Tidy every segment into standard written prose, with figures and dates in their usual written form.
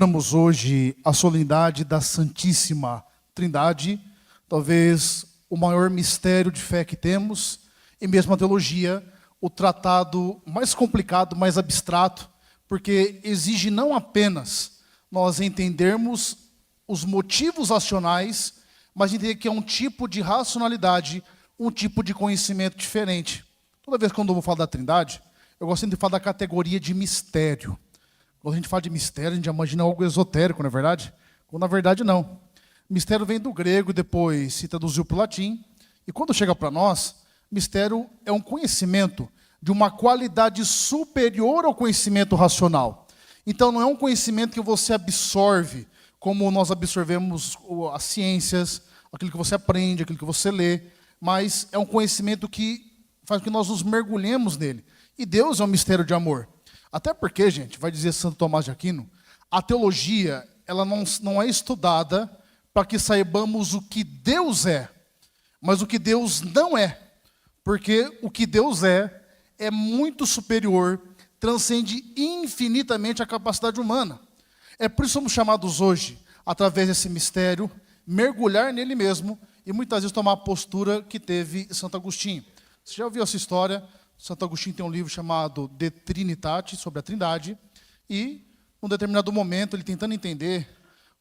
celebramos hoje a solenidade da Santíssima Trindade, talvez o maior mistério de fé que temos, e mesmo a teologia, o tratado mais complicado, mais abstrato, porque exige não apenas nós entendermos os motivos racionais, mas entender que é um tipo de racionalidade, um tipo de conhecimento diferente. Toda vez que eu vou falar da Trindade, eu gosto sempre de falar da categoria de mistério. Quando a gente fala de mistério, a gente imagina algo esotérico, não é verdade? Quando na verdade não. Mistério vem do grego, depois se traduziu para o latim. E quando chega para nós, mistério é um conhecimento de uma qualidade superior ao conhecimento racional. Então não é um conhecimento que você absorve, como nós absorvemos as ciências, aquilo que você aprende, aquilo que você lê, mas é um conhecimento que faz com que nós nos mergulhemos nele. E Deus é um mistério de amor. Até porque, gente, vai dizer Santo Tomás de Aquino, a teologia ela não é estudada para que saibamos o que Deus é, mas o que Deus não é. Porque o que Deus é muito superior, transcende infinitamente a capacidade humana. É por isso que somos chamados hoje, através desse mistério, mergulhar nele mesmo e muitas vezes tomar a postura que teve Santo Agostinho. Você já ouviu essa história? Santo Agostinho tem um livro chamado De Trinitate, sobre a Trindade, e, num determinado momento, ele tentando entender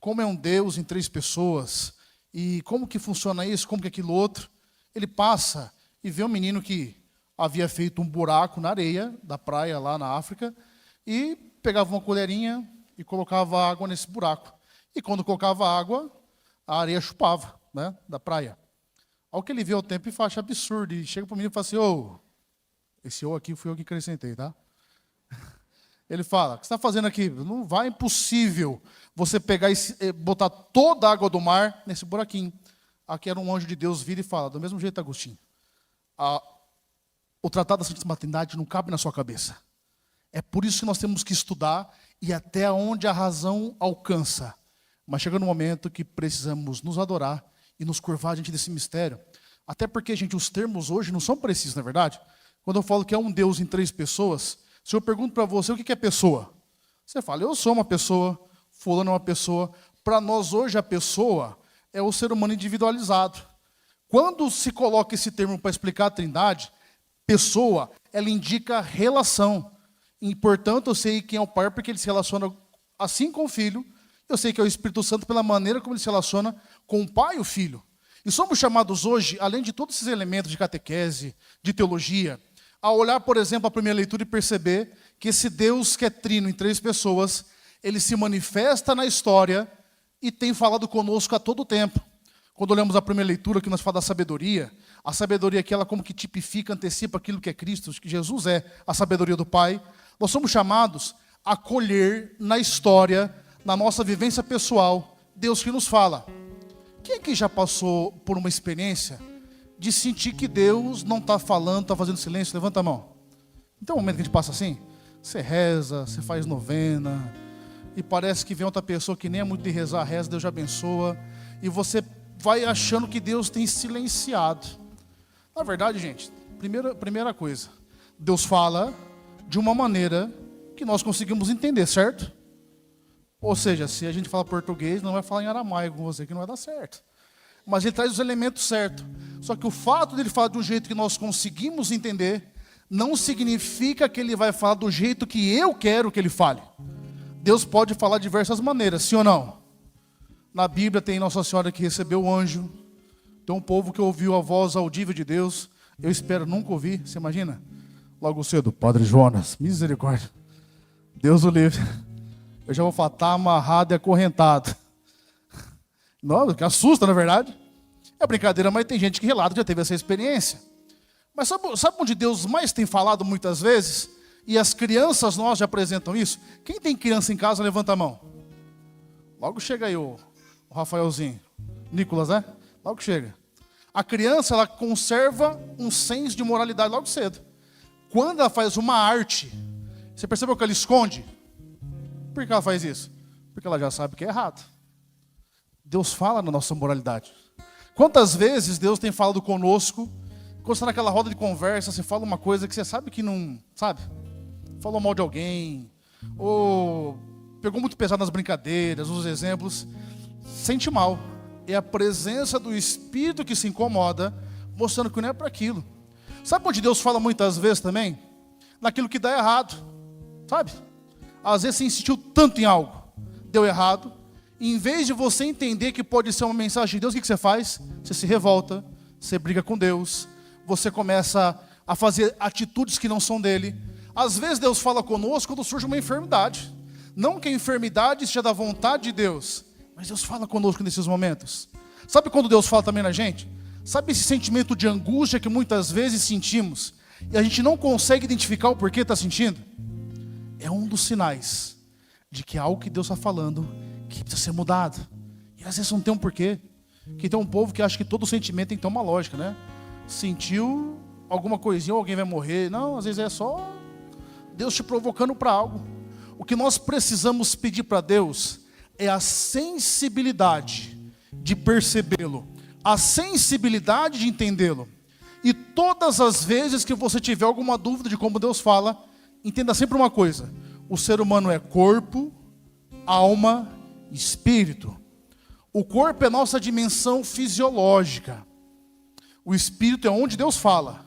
como é um Deus em três pessoas, e como que funciona isso, como que aquilo outro, ele passa e vê um menino que havia feito um buraco na areia da praia lá na África, e pegava uma colherinha e colocava água nesse buraco. E quando colocava água, a areia chupava, né, da praia. Ao que ele vê o tempo e acha absurdo, e chega para o menino e fala assim, esse aqui fui eu que acrescentei, tá? Ele fala, o que você está fazendo aqui? Não vai, é impossível você pegar e botar toda a água do mar nesse buraquinho. Aqui era um anjo de Deus, vira e fala, do mesmo jeito, Agostinho, o tratado da Santíssima Trindade não cabe na sua cabeça. É por isso que nós temos que estudar e até onde a razão alcança. Mas chega no momento que precisamos nos adorar e nos curvar diante desse mistério. Até porque, gente, os termos hoje não são precisos, não é verdade? Quando eu falo que é um Deus em três pessoas, se eu pergunto para você o que é pessoa, você fala, eu sou uma pessoa, fulano é uma pessoa. Para nós hoje a pessoa é o ser humano individualizado. Quando se coloca esse termo para explicar a Trindade, pessoa, ela indica relação. E, portanto, eu sei quem é o Pai porque ele se relaciona assim com o Filho. Eu sei que é o Espírito Santo pela maneira como ele se relaciona com o Pai e o Filho. E somos chamados hoje, além de todos esses elementos de catequese, de teologia, a olhar, por exemplo, a primeira leitura e perceber que esse Deus que é trino em três pessoas, ele se manifesta na história e tem falado conosco a todo tempo. Quando olhamos a primeira leitura, que nós falamos da sabedoria, a sabedoria que ela como que tipifica, antecipa aquilo que é Cristo, que Jesus é a sabedoria do Pai, nós somos chamados a colher na história, na nossa vivência pessoal, Deus que nos fala. Quem aqui já passou por uma experiência de sentir que Deus não está falando, está fazendo silêncio? Levanta a mão. Então, um momento que a gente passa assim, você reza, você faz novena, e parece que vem outra pessoa que nem é muito de rezar, reza, Deus já abençoa, e você vai achando que Deus tem silenciado. Na verdade, gente, primeira coisa, Deus fala de uma maneira que nós conseguimos entender, certo? Ou seja, se a gente fala português, não vai falar em aramaico com você, que não vai dar certo. Mas ele traz os elementos certos. Só que o fato de ele falar de um jeito que nós conseguimos entender, não significa que ele vai falar do jeito que eu quero que ele fale. Deus pode falar de diversas maneiras, sim ou não? Na Bíblia tem Nossa Senhora que recebeu o anjo, tem um povo que ouviu a voz audível de Deus. Eu espero nunca ouvir, você imagina? Logo cedo, Padre Jonas, misericórdia. Deus o livre. Eu já vou falar, está amarrado e acorrentado. Não, que assusta, na verdade. É brincadeira, mas tem gente que relata que já teve essa experiência. Mas sabe onde Deus mais tem falado muitas vezes? E as crianças nós já apresentam isso? Quem tem criança em casa, levanta a mão. Logo chega aí o Rafaelzinho. Nicolas, né? Logo chega. A criança, ela conserva um senso de moralidade logo cedo. Quando ela faz uma arte, você percebeu que ela esconde? Por que ela faz isso? Porque ela já sabe que é errado. Deus fala na nossa moralidade. Quantas vezes Deus tem falado conosco, quando você está naquela roda de conversa, você fala uma coisa que você sabe que não, sabe? Falou mal de alguém, ou pegou muito pesado nas brincadeiras, nos exemplos, sente mal. É a presença do Espírito que se incomoda, mostrando que não é para aquilo. Sabe onde Deus fala muitas vezes também? Naquilo que dá errado, sabe? Às vezes você insistiu tanto em algo, deu errado, e em vez de você entender que pode ser uma mensagem de Deus, o que você faz? Você se revolta, você briga com Deus, você começa a fazer atitudes que não são dele. Às vezes Deus fala conosco quando surge uma enfermidade. Não que a enfermidade seja da vontade de Deus, mas Deus fala conosco nesses momentos. Sabe quando Deus fala também na gente? Sabe esse sentimento de angústia que muitas vezes sentimos e a gente não consegue identificar o porquê está sentindo? É um dos sinais de que é algo que Deus está falando que precisa ser mudado. E às vezes não tem um porquê. Que tem um povo que acha que todo sentimento tem que ter uma lógica, né? Sentiu alguma coisinha ou alguém vai morrer. Não, às vezes é só Deus te provocando para algo. O que nós precisamos pedir para Deus é a sensibilidade de percebê-lo, a sensibilidade de entendê-lo. E todas as vezes que você tiver alguma dúvida de como Deus fala, entenda sempre uma coisa: o ser humano é corpo, alma e espírito. O corpo é nossa dimensão fisiológica. O espírito é onde Deus fala.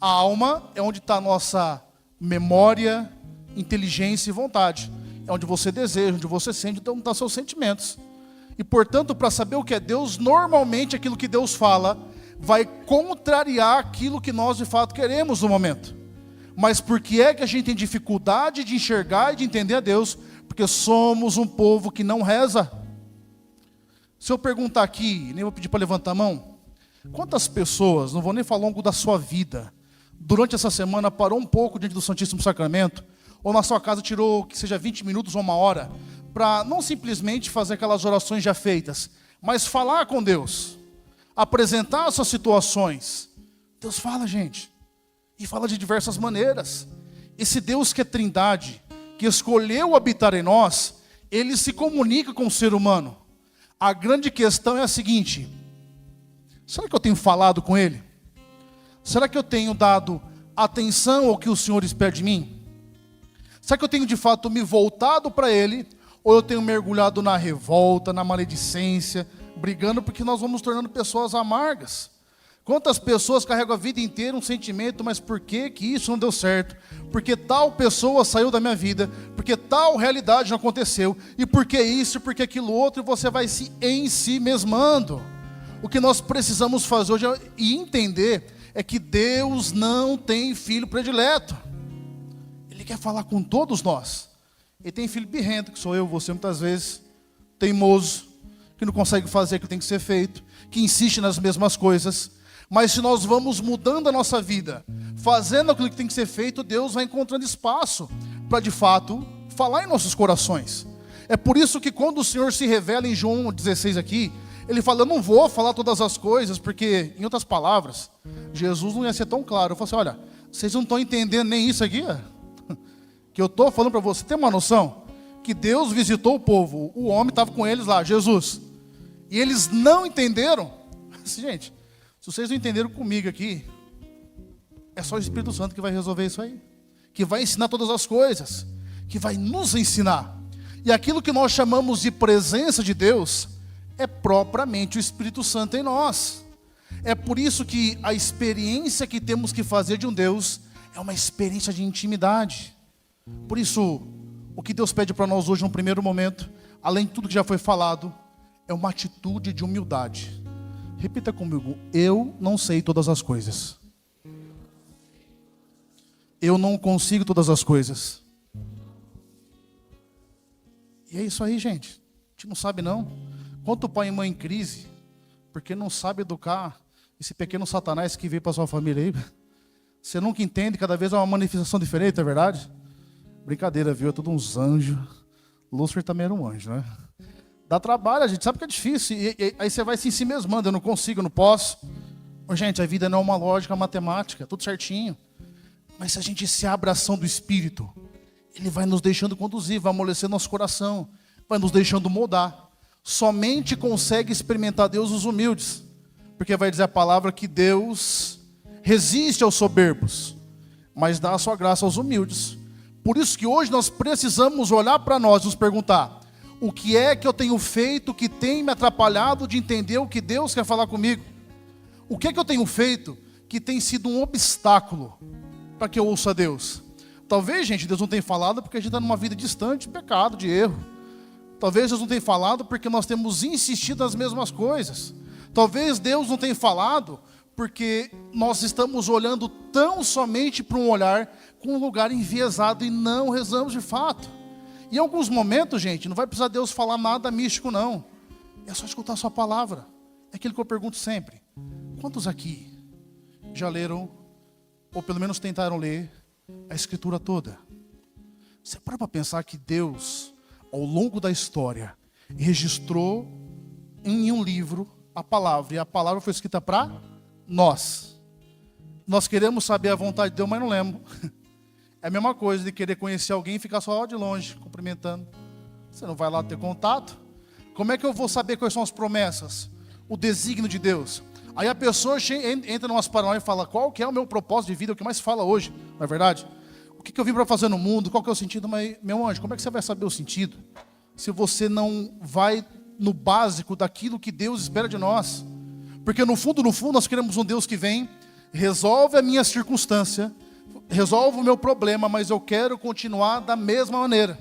A alma é onde está a nossa memória, inteligência e vontade. É onde você deseja, onde você sente, então estão seus sentimentos. E portanto, para saber o que é Deus, normalmente aquilo que Deus fala vai contrariar aquilo que nós de fato queremos no momento. Mas por que é que a gente tem dificuldade de enxergar e de entender a Deus? Porque somos um povo que não reza. Se eu perguntar aqui, nem vou pedir para levantar a mão, quantas pessoas, não vou nem falar ao longo da sua vida, durante essa semana parou um pouco diante do Santíssimo Sacramento, ou na sua casa tirou que seja 20 minutos ou uma hora, para não simplesmente fazer aquelas orações já feitas, mas falar com Deus, apresentar as suas situações. Deus fala, gente, e fala de diversas maneiras. Esse Deus que é trindade, que escolheu habitar em nós, ele se comunica com o ser humano. A grande questão é a seguinte: será que eu tenho falado com ele? Será que eu tenho dado atenção ao que o Senhor espera de mim? Será que eu tenho de fato me voltado para ele? Ou eu tenho mergulhado na revolta, na maledicência, brigando porque nós vamos tornando pessoas amargas? Quantas pessoas carregam a vida inteira um sentimento, mas por que que isso não deu certo? Porque tal pessoa saiu da minha vida, porque tal realidade não aconteceu, e por que isso, por que aquilo outro, e você vai se em si mesmando. O que nós precisamos fazer hoje e entender é que Deus não tem filho predileto. Ele quer falar com todos nós. Ele tem filho birrento, que sou eu, você muitas vezes, teimoso, que não consegue fazer o que tem que ser feito, que insiste nas mesmas coisas. Mas se nós vamos mudando a nossa vida, fazendo aquilo que tem que ser feito, Deus vai encontrando espaço para de fato falar em nossos corações. É por isso que quando o Senhor se revela em João 16 aqui, ele fala: eu não vou falar todas as coisas, porque, em outras palavras, Jesus não ia ser tão claro. Eu falo assim: olha, vocês não estão entendendo nem isso aqui, que eu estou falando para você. Tem uma noção que Deus visitou o povo, o homem estava com eles lá, Jesus, e eles não entenderam. Gente, se vocês não entenderam comigo aqui, é só o Espírito Santo que vai resolver isso aí, que vai ensinar todas as coisas, que vai nos ensinar. E aquilo que nós chamamos de presença de Deus é propriamente o Espírito Santo em nós. É por isso que a experiência que temos que fazer de um Deus é uma experiência de intimidade. Por isso, o que Deus pede para nós hoje, no primeiro momento, além de tudo que já foi falado, é uma atitude de humildade. Repita comigo: eu não sei todas as coisas. Eu não consigo todas as coisas. E é isso aí, gente. A gente não sabe não. Quanto pai e mãe em crise, porque não sabe educar esse pequeno satanás que veio para sua família aí. Você nunca entende, cada vez é uma manifestação diferente, é verdade? Brincadeira, viu? É tudo uns anjos. Lúcifer também era um anjo, né? Dá trabalho, a gente sabe que é difícil. E aí você vai se em si mesmando: eu não consigo, eu não posso. Gente, a vida não é uma lógica matemática, é tudo certinho. Mas se a gente se abre à ação do Espírito, ele vai nos deixando conduzir, vai amolecer nosso coração, vai nos deixando moldar. Somente consegue experimentar Deus os humildes, porque vai dizer a palavra que Deus resiste aos soberbos, mas dá a sua graça aos humildes. Por isso que hoje nós precisamos olhar para nós e nos perguntar: o que é que eu tenho feito que tem me atrapalhado de entender o que Deus quer falar comigo? O que é que eu tenho feito que tem sido um obstáculo para que eu ouça Deus? Talvez, gente, Deus não tenha falado porque a gente está numa vida distante de pecado, de erro. Talvez Deus não tenha falado porque nós temos insistido nas mesmas coisas. Talvez Deus não tenha falado porque nós estamos olhando tão somente para um olhar com um lugar enviesado e não rezamos de fato. Em alguns momentos, gente, não vai precisar Deus falar nada místico, não. É só escutar a sua palavra. É aquilo que eu pergunto sempre: quantos aqui já leram, ou pelo menos tentaram ler, a Escritura toda? Você para pensar que Deus, ao longo da história, registrou em um livro a palavra, e a palavra foi escrita para nós. Nós queremos saber a vontade de Deus, mas não lemos. É a mesma coisa de querer conhecer alguém e ficar só de longe, cumprimentando. Você não vai lá ter contato. Como é que eu vou saber quais são as promessas? O desígnio de Deus. Aí a pessoa entra numa paranoia e fala: qual que é o meu propósito de vida? O que mais fala hoje, não é verdade? O que eu vim para fazer no mundo? Qual que é o sentido? Mas, meu anjo, como é que você vai saber o sentido se você não vai no básico daquilo que Deus espera de nós? Porque no fundo, nós queremos um Deus que vem, resolve a minha circunstância, resolve o meu problema, mas eu quero continuar da mesma maneira.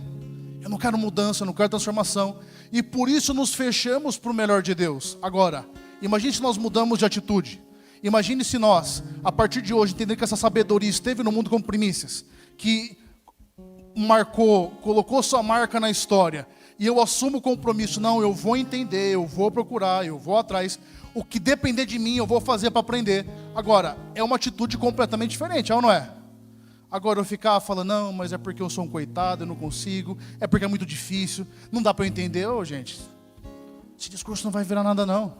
Eu não quero mudança, eu não quero transformação. E por isso nos fechamos para o melhor de Deus. Agora, imagine se nós mudamos de atitude. Imagine se nós, a partir de hoje, entender que essa sabedoria esteve no mundo como primícias, que marcou, colocou sua marca na história, e eu assumo o compromisso: não, eu vou entender, eu vou procurar, eu vou atrás, o que depender de mim eu vou fazer para aprender. Agora, é uma atitude completamente diferente, é ou não é? Agora eu ficar falando: não, mas é porque eu sou um coitado, eu não consigo, é porque é muito difícil, não dá para eu entender. Ô, gente, esse discurso não vai virar nada, não.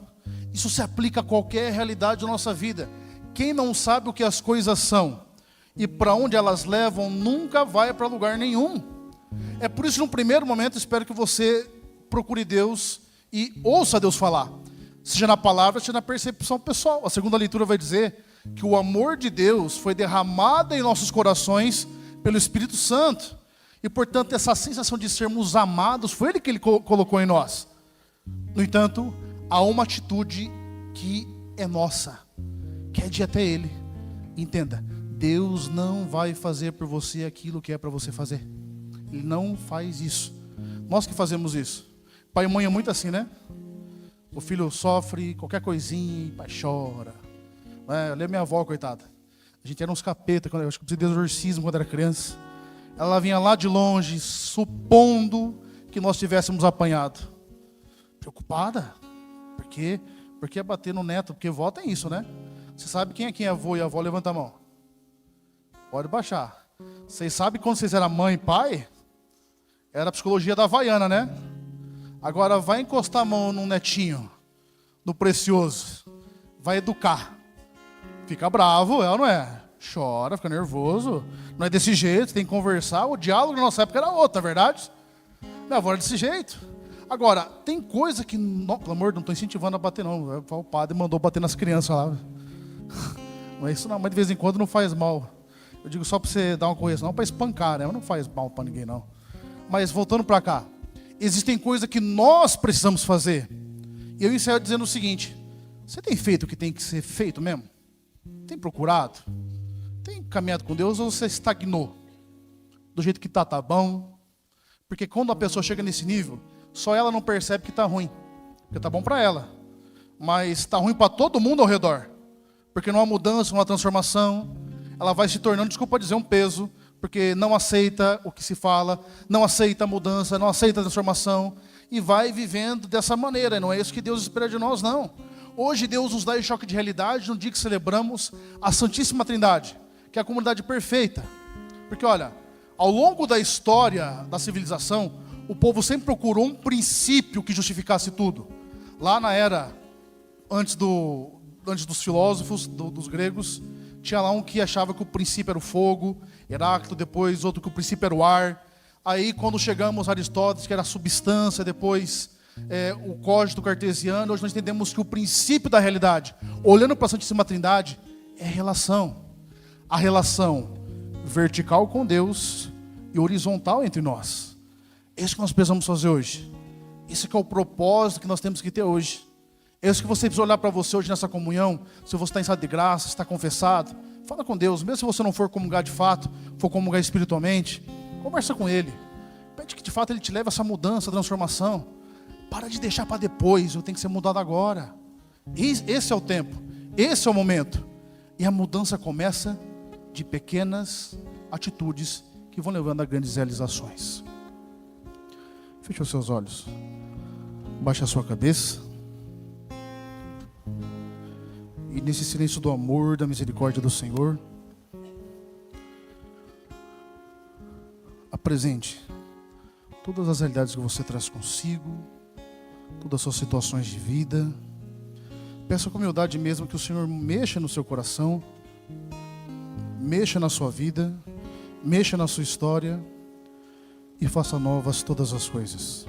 Isso se aplica a qualquer realidade da nossa vida. Quem não sabe o que as coisas são e para onde elas levam, nunca vai para lugar nenhum. É por isso que, no primeiro momento, espero que você procure Deus e ouça Deus falar, seja na palavra, seja na percepção pessoal. A segunda leitura vai dizer que o amor de Deus foi derramado em nossos corações pelo Espírito Santo, e portanto essa sensação de sermos amados foi Ele que Ele colocou em nós. No entanto, há uma atitude que é nossa, que é de ir até Ele. Entenda, Deus não vai fazer por você aquilo que é para você fazer. Ele não faz isso. Nós que fazemos isso. Pai e mãe é muito assim, né? O filho sofre qualquer coisinha, pai chora. Eu lembro minha avó, coitada. A gente era uns capeta, eu acho que precisei de exorcismo quando era criança. Ela vinha lá de longe, supondo que nós tivéssemos apanhado. Preocupada. Por quê? Porque é bater no neto, porque vó tem isso, né? Você sabe quem é avô e avó? Levanta a mão. Pode baixar. Vocês sabem quando vocês eram mãe e pai? Era a psicologia da Havaiana, né? Agora vai encostar a mão num netinho, no precioso. Vai educar. Fica bravo, é ou não é? Chora, fica nervoso. Não é desse jeito, tem que conversar. O diálogo na nossa época era outro, não é verdade? Minha avó era desse jeito. Agora, tem coisa que, pelo amor, não estou incentivando a bater não. O padre mandou bater nas crianças lá. Não é isso não, mas de vez em quando não faz mal. Eu digo só para você dar uma correção, não para espancar, né? Mas não faz mal para ninguém não. Mas voltando para cá, existem coisas que nós precisamos fazer. E eu encerro dizendo o seguinte: você tem feito o que tem que ser feito mesmo? Tem procurado? Tem caminhado com Deus, ou você estagnou? Do jeito que tá bom? Porque quando a pessoa chega nesse nível, só ela não percebe que tá ruim. Porque tá bom para ela, mas tá ruim para todo mundo ao redor. Porque não há mudança, não há transformação. Ela vai se tornando, desculpa dizer, um peso, porque não aceita o que se fala, não aceita a mudança, não aceita a transformação, e vai vivendo dessa maneira. Não é isso que Deus espera de nós, não. Hoje Deus nos dá esse choque de realidade no dia que celebramos a Santíssima Trindade, que é a comunidade perfeita. Porque olha, ao longo da história da civilização, o povo sempre procurou um princípio que justificasse tudo. Lá na era, antes dos filósofos, dos gregos, tinha lá um que achava que o princípio era o fogo, Heráclito, depois outro que o princípio era o ar. Aí quando chegamos a Aristóteles, que era a substância, depois o código cartesiano, hoje nós entendemos que o princípio da realidade, olhando para a Santíssima Trindade, é relação. A relação vertical com Deus e horizontal entre nós. É isso que nós precisamos fazer hoje. Esse que é o propósito que nós temos que ter hoje. É isso que você precisa olhar para você hoje nessa comunhão. Se você está em estado de graça, está confessado, fala com Deus. Mesmo se você não for comungar de fato, for comungar espiritualmente, conversa com Ele. Pede que de fato Ele te leve a essa mudança, transformação. Para de deixar para depois, eu tenho que ser mudado agora. Esse é o tempo, esse é o momento. E a mudança começa de pequenas atitudes que vão levando a grandes realizações. Feche os seus olhos. Baixe a sua cabeça. E nesse silêncio do amor, da misericórdia do Senhor, apresente todas as realidades que você traz consigo, todas as suas situações de vida. Peça com humildade mesmo que o Senhor mexa no seu coração, mexa na sua vida, mexa na sua história e faça novas todas as coisas.